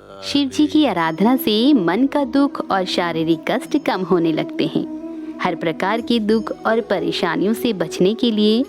शिव जी की आराधना से मन का दुख और शारीरिक कष्ट कम होने लगते हैं। हर प्रकार के दुख और परेशानियों से बचने के लिए,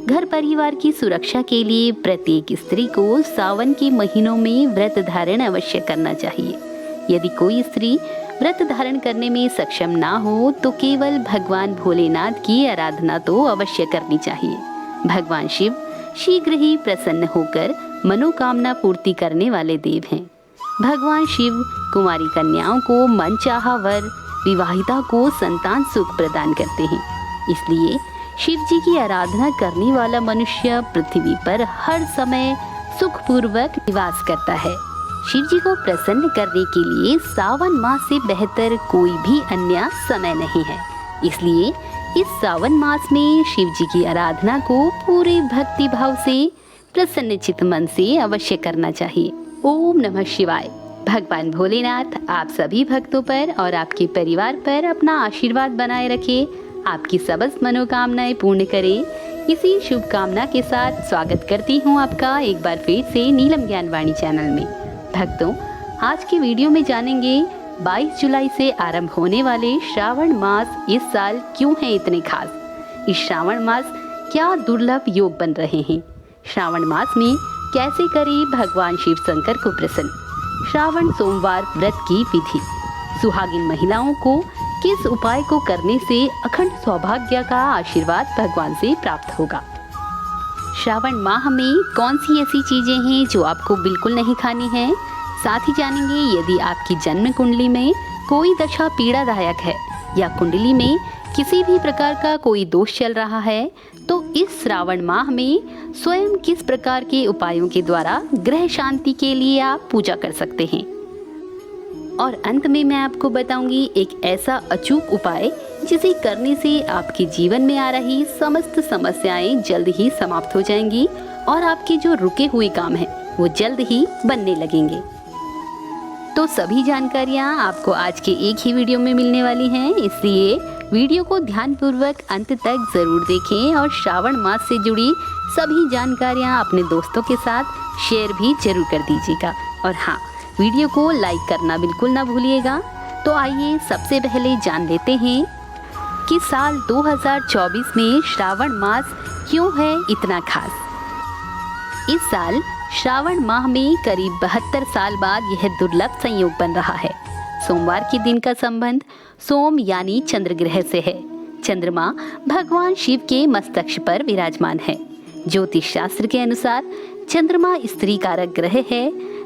घर परिवार की सुरक्षा के लिए प्रत्येक स्त्री को सावन के महीनों में व्रत धारण अवश्य करना चाहिए। यदि कोई स्त्री व्रत धारण करने में सक्षम ना हो तो केवल भगवान भोलेनाथ की आराधना तो अवश्य करनी चाहिए। भगवान शिव शीघ्र ही प्रसन्न होकर मनोकामना पूर्ति करने वाले देव हैं। भगवान शिव कुंवारी कन्याओं को मनचाहा वर, विवाहिता को संतान सुख प्रदान करते हैं। इसलिए शिव जी की आराधना करने वाला मनुष्य पृथ्वी पर हर समय सुखपूर्वक निवास करता है। शिव जी को प्रसन्न करने के लिए सावन मास से बेहतर कोई भी अन्य समय नहीं है। इसलिए इस सावन मास में शिव जी की आराधना को पूरे भक्ति भाव से प्रसन्न चित्त मन से अवश्य करना चाहिए। ओम नमः शिवाय। भगवान भोलेनाथ आप सभी भक्तों पर और आपके परिवार पर अपना आशीर्वाद बनाए रखे, आपकी समस्त मनोकामनाएं पूर्ण करे। इसी शुभकामना के साथ स्वागत करती हूँ आपका एक बार फिर से नीलम ज्ञानवाणी चैनल में। भक्तों, आज की वीडियो में जानेंगे 22 जुलाई से आरंभ होने वाले श्रावण मास इस साल क्यों है इतने खास। इस श्रावण मास क्या दुर्लभ योग बन रहे हैं। श्रावण मास में कैसे करें भगवान शिव शंकर को प्रसन्न। श्रावण सोमवार व्रत की विधि। सुहागिन महिलाओं को किस उपाय को करने से अखंड सौभाग्य का आशीर्वाद भगवान से प्राप्त होगा। श्रावण माह में कौन सी ऐसी चीजें हैं जो आपको बिल्कुल नहीं खानी है। साथ ही जानेंगे यदि आपकी जन्म कुंडली में कोई दशा पीड़ादायक है या कुंडली में किसी भी प्रकार का कोई दोष चल रहा है तो इस श्रावण माह में स्वयं किस प्रकार के उपायों के द्वारा ग्रह शांति के लिए आप पूजा कर सकते हैं। और अंत में मैं आपको बताऊंगी एक ऐसा अचूक उपाय जिसे करने से आपके जीवन में आ रही समस्त समस्याएं जल्द ही समाप्त हो जाएंगी और आपके जो रुके हुए काम हैं वो जल्द ही बनने लगेंगे। तो सभी जानकारियां आपको आज के एक ही वीडियो में मिलने वाली हैं, इसलिए वीडियो को ध्यानपूर्वक अंत तक जरूर देखें और श्रावण मास से जुड़ी सभी जानकारियां अपने दोस्तों के साथ शेयर भी जरूर कर दीजिएगा। और हाँ, वीडियो को लाइक करना बिल्कुल ना भूलिएगा। तो आइए सबसे पहले जान लेते हैं कि साल 2024 में श्रावण मास क्यों है इतना खास। इस साल श्रावण माह में करीब 72 साल बाद यह दुर्लभ संयोग बन रहा है। सोमवार के दिन का संबंध सोम यानी चंद्र ग्रह से है। चंद्रमा भगवान शिव के मस्तक पर विराजमान है। ज्योतिष शास्त्र के अनुसार चंद्रमा स्त्री कारक ग्रह है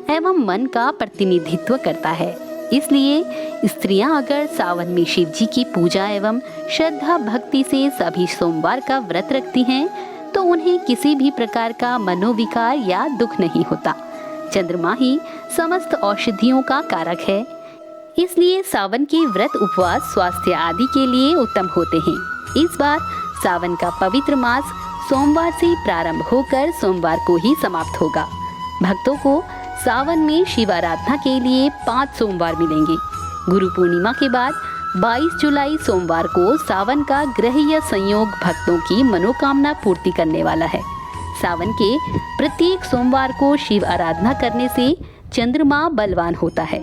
एवं मन का प्रतिनिधित्व करता है। इसलिए स्त्रियां अगर सावन में शिव जी की पूजा एवं श्रद्धा भक्ति से सभी सोमवार का व्रत रखती हैं तो उन्हें किसी भी प्रकार का मनोविकार या दुख नहीं होता। चंद्रमा ही समस्त औषधियों का कारक है, इसलिए सावन के व्रत उपवास स्वास्थ्य आदि के लिए उत्तम होते हैं। इस बार सावन का पवित्र मास सोमवार से प्रारंभ होकर सोमवार को ही समाप्त होगा। भक्तों को सावन में शिव आराधना के लिए 5 सोमवार मिलेंगे। गुरु पूर्णिमा के बाद 22 जुलाई सोमवार को सावन का ग्रहीय संयोग भक्तों की मनोकामना पूर्ति करने वाला है। सावन के प्रत्येक सोमवार को शिव आराधना करने से चंद्रमा बलवान होता है,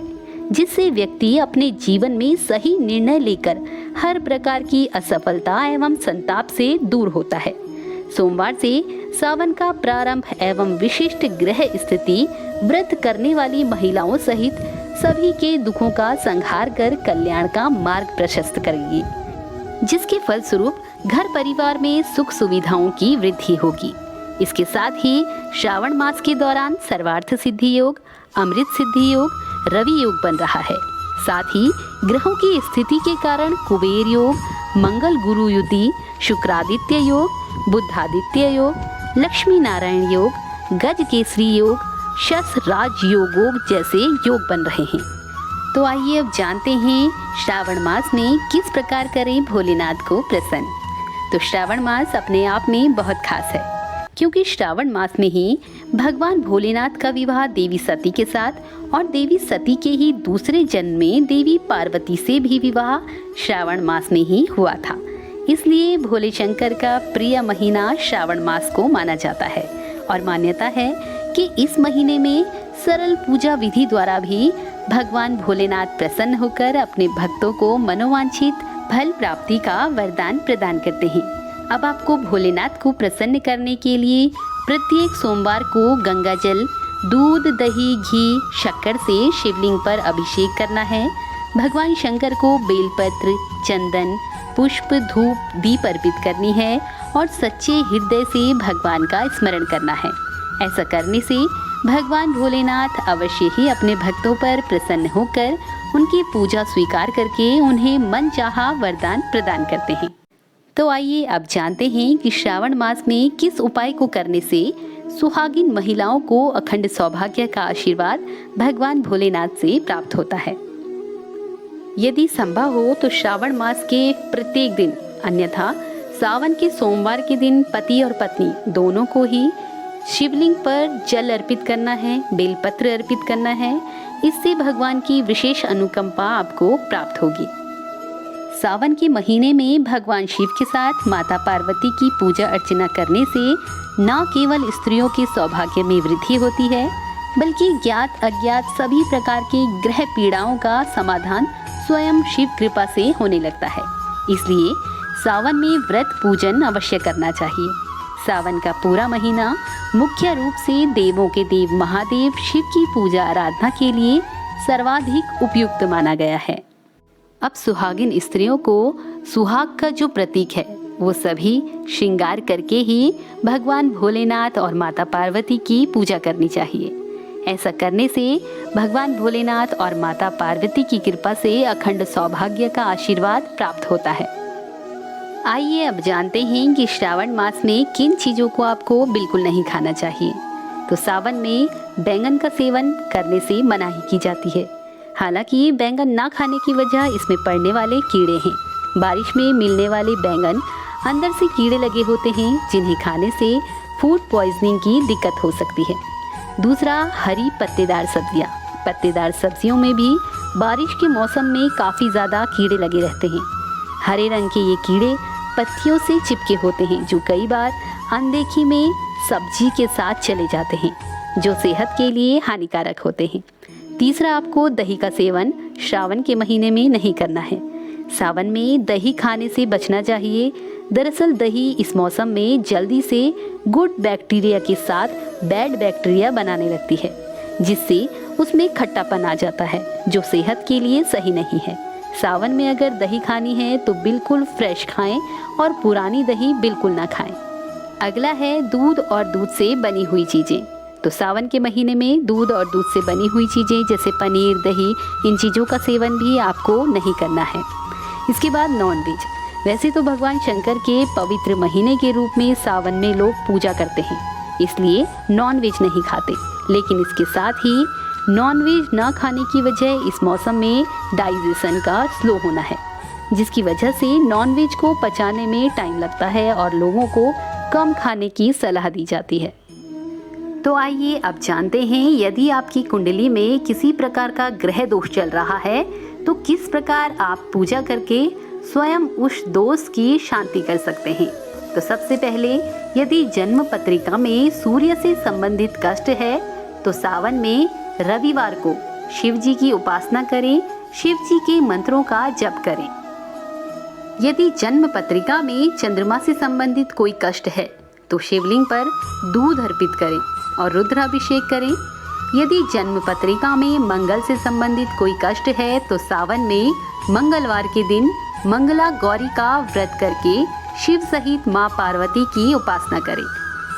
जिससे व्यक्ति अपने जीवन में सही निर्णय लेकर हर प्रकार की असफलता एवं संताप से दूर होता है। सोमवार से सावन का प्रारंभ एवं विशिष्ट ग्रह स्थिति व्रत करने वाली महिलाओं सहित सभी के दुखों का संहार कर कल्याण का मार्ग प्रशस्त करेगी, जिसके फलस्वरूप घर परिवार में सुख सुविधाओं की वृद्धि होगी। इसके साथ ही श्रावण मास के दौरान सर्वार्थ सिद्धि योग, अमृत सिद्धि योग, रवि योग बन रहा है। साथ ही ग्रहों की स्थिति के कारण कुबेर योग, मंगल गुरु युति, शुक्रादित्य योग, बुद्धादित्य योग, लक्ष्मी नारायण योग, गज केसरी योग, शश राज योग जैसे योग बन रहे हैं। तो आइए अब जानते हैं श्रावण मास में किस प्रकार करें भोलेनाथ को प्रसन्न। तो श्रावण मास अपने आप में बहुत खास है, क्योंकि श्रावण मास में ही भगवान भोलेनाथ का विवाह देवी सती के साथ और देवी सती के ही दूसरे जन्म में देवी पार्वती से भी विवाह श्रावण मास में ही हुआ था। इसलिए भोले शंकर का प्रिय महीना श्रावण मास को माना जाता है और मान्यता है कि इस महीने में सरल पूजा विधि द्वारा भी भगवान भोलेनाथ प्रसन्न होकर अपने भक्तों को मनोवांछित फल प्राप्ति का वरदान प्रदान करते हैं। अब आपको भोलेनाथ को प्रसन्न करने के लिए प्रत्येक सोमवार को गंगा जल, दूध, दही, घी, शक्कर से शिवलिंग पर अभिषेक करना है। भगवान शंकर को बेलपत्र, चंदन, पुष्प, धूप, दीप अर्पित करनी है और सच्चे हृदय से भगवान का स्मरण करना है। ऐसा करने से भगवान भोलेनाथ अवश्य ही अपने भक्तों पर प्रसन्न होकर उनकी पूजा स्वीकार करके उन्हें मनचाहा वरदान प्रदान करते हैं। तो आइए अब जानते हैं कि श्रावण मास में किस उपाय को करने से सुहागिन महिलाओं को अखंड सौभाग्य का आशीर्वाद भगवान भोलेनाथ से प्राप्त होता है। यदि संभव हो तो श्रावण मास के प्रत्येक दिन, अन्यथा सावन के सोमवार के दिन पति और पत्नी दोनों को ही शिवलिंग पर जल अर्पित करना है, बेलपत्र अर्पित करना है। इससे भगवान की विशेष अनुकंपा आपको प्राप्त होगी। सावन के महीने में भगवान शिव के साथ माता पार्वती की पूजा अर्चना करने से न केवल स्त्रियों के सौभाग्य में वृद्धि होती है, बल्कि ज्ञात अज्ञात सभी प्रकार के ग्रह पीड़ाओं का समाधान स्वयं शिव कृपा से होने लगता है। इसलिए सावन में व्रत पूजन अवश्य करना चाहिए। सावन का पूरा महीना मुख्य रूप से देवों के देव महादेव शिव की पूजा आराधना के लिए सर्वाधिक उपयुक्त माना गया है। अब सुहागिन स्त्रियों को सुहाग का जो प्रतीक है वो सभी श्रृंगार करके ही भगवान भोलेनाथ और माता पार्वती की पूजा करनी चाहिए। ऐसा करने से भगवान भोलेनाथ और माता पार्वती की कृपा से अखंड सौभाग्य का आशीर्वाद प्राप्त होता है। आइए अब जानते हैं कि श्रावण मास में किन चीज़ों को आपको बिल्कुल नहीं खाना चाहिए। तो सावन में बैंगन का सेवन करने से मनाही की जाती है। हालांकि बैंगन ना खाने की वजह इसमें पड़ने वाले कीड़े हैं। बारिश में मिलने वाले बैंगन अंदर से कीड़े लगे होते हैं, जिन्हें खाने से फूड पॉइजनिंग की दिक्कत हो सकती है। दूसरा, हरी पत्तेदार सब्जियाँ। पत्तेदार सब्जियों में भी बारिश के मौसम में काफ़ी ज़्यादा कीड़े लगे रहते हैं। हरे रंग के ये कीड़े पत्तियों से चिपके होते हैं, जो कई बार अनदेखी में सब्जी के साथ चले जाते हैं, जो सेहत के लिए हानिकारक होते हैं। तीसरा, आपको दही का सेवन श्रावण के महीने में नहीं करना है। सावन में दही खाने से बचना चाहिए। दरअसल दही इस मौसम में जल्दी से गुड बैक्टीरिया के साथ बैड बैक्टीरिया बनाने लगती है, जिससे उसमें खट्टापन आ जाता है, जो सेहत के लिए सही नहीं है। सावन में अगर दही खानी है तो बिल्कुल फ्रेश खाएं और पुरानी दही बिल्कुल ना खाएं। अगला है दूध और दूध से बनी हुई चीज़ें। तो सावन के महीने में दूध और दूध से बनी हुई चीज़ें जैसे पनीर, दही, इन चीज़ों का सेवन भी आपको नहीं करना है। इसके बाद नॉनवेज। वैसे तो भगवान शंकर के पवित्र महीने के रूप में सावन में लोग पूजा करते हैं, इसलिए नॉनवेज नहीं खाते। लेकिन इसके साथ ही नॉनवेज ना खाने की वजह इस मौसम में डाइजेशन का स्लो होना है, जिसकी वजह से नॉनवेज को पचाने में टाइम लगता है और लोगों को कम खाने की सलाह दी जाती है। तो आइए अब जानते हैं, यदि आपकी कुंडली में किसी प्रकार का ग्रह दोष चल रहा है तो किस प्रकार आप पूजा करके स्वयं उस दोष की शांति कर सकते हैं। तो सबसे पहले, यदि जन्म पत्रिका में सूर्य से संबंधित कष्ट है तो सावन में रविवार को शिव जी की उपासना करें, शिव जी के मंत्रों का जप करें। यदि जन्म पत्रिका में चंद्रमा से संबंधित कोई कष्ट है तो शिवलिंग पर दूध अर्पित करें और रुद्राभिषेक करें। यदि जन्म पत्रिका में मंगल से संबंधित कोई कष्ट है तो सावन में मंगलवार के दिन मंगला गौरी का व्रत करके शिव सहित माँ पार्वती की उपासना करें।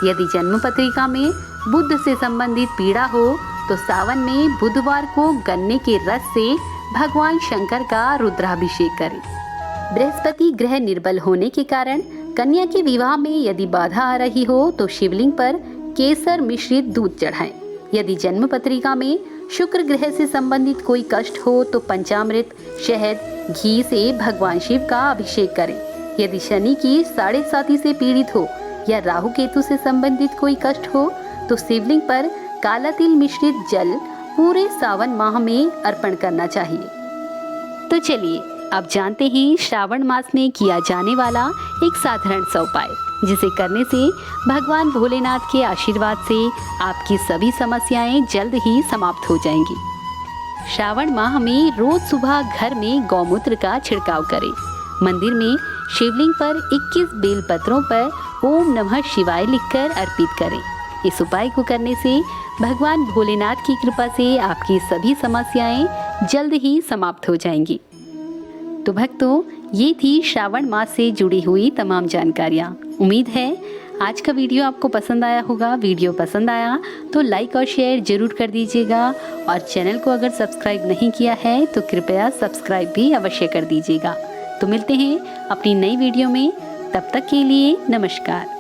यदि जन्म पत्रिका में बुध से संबंधित पीड़ा हो तो सावन में बुधवार को गन्ने के रस से भगवान शंकर का रुद्राभिषेक करें। बृहस्पति ग्रह निर्बल होने के कारण कन्या के विवाह में यदि बाधा आ रही हो तो शिवलिंग पर केसर मिश्रित दूध चढ़ाएं। यदि जन्म पत्रिका में शुक्र ग्रह से संबंधित कोई कष्ट हो तो पंचामृत, शहद, घी से भगवान शिव का अभिषेक करें। यदि शनि की 7.5 से पीड़ित हो या राहु केतु से संबंधित कोई कष्ट हो तो शिवलिंग पर काला तिल मिश्रित जल पूरे सावन माह में अर्पण करना चाहिए। तो चलिए अब जानते हैं श्रावण मास में किया जाने वाला एक साधारण सा उपाय। जिसे करने से भगवान भोलेनाथ के आशीर्वाद से आपकी सभी समस्याएं जल्द ही समाप्त हो जाएंगी। श्रावण माह में रोज सुबह घर में गौमूत्र का छिड़काव करें। मंदिर में शिवलिंग पर 21 बेलपत्रों पर ओम नमः शिवाय लिखकर अर्पित करें। इस उपाय को करने से भगवान भोलेनाथ की कृपा से आपकी सभी समस्याएं जल्द ही समाप्त हो जाएंगी। तो भक्तों, ये थी श्रावण मास से जुड़ी हुई तमाम जानकारियाँ। उम्मीद है आज का वीडियो आपको पसंद आया होगा। वीडियो पसंद आया तो लाइक और शेयर जरूर कर दीजिएगा और चैनल को अगर सब्सक्राइब नहीं किया है तो कृपया सब्सक्राइब भी अवश्य कर दीजिएगा। तो मिलते हैं अपनी नई वीडियो में, तब तक के लिए नमस्कार।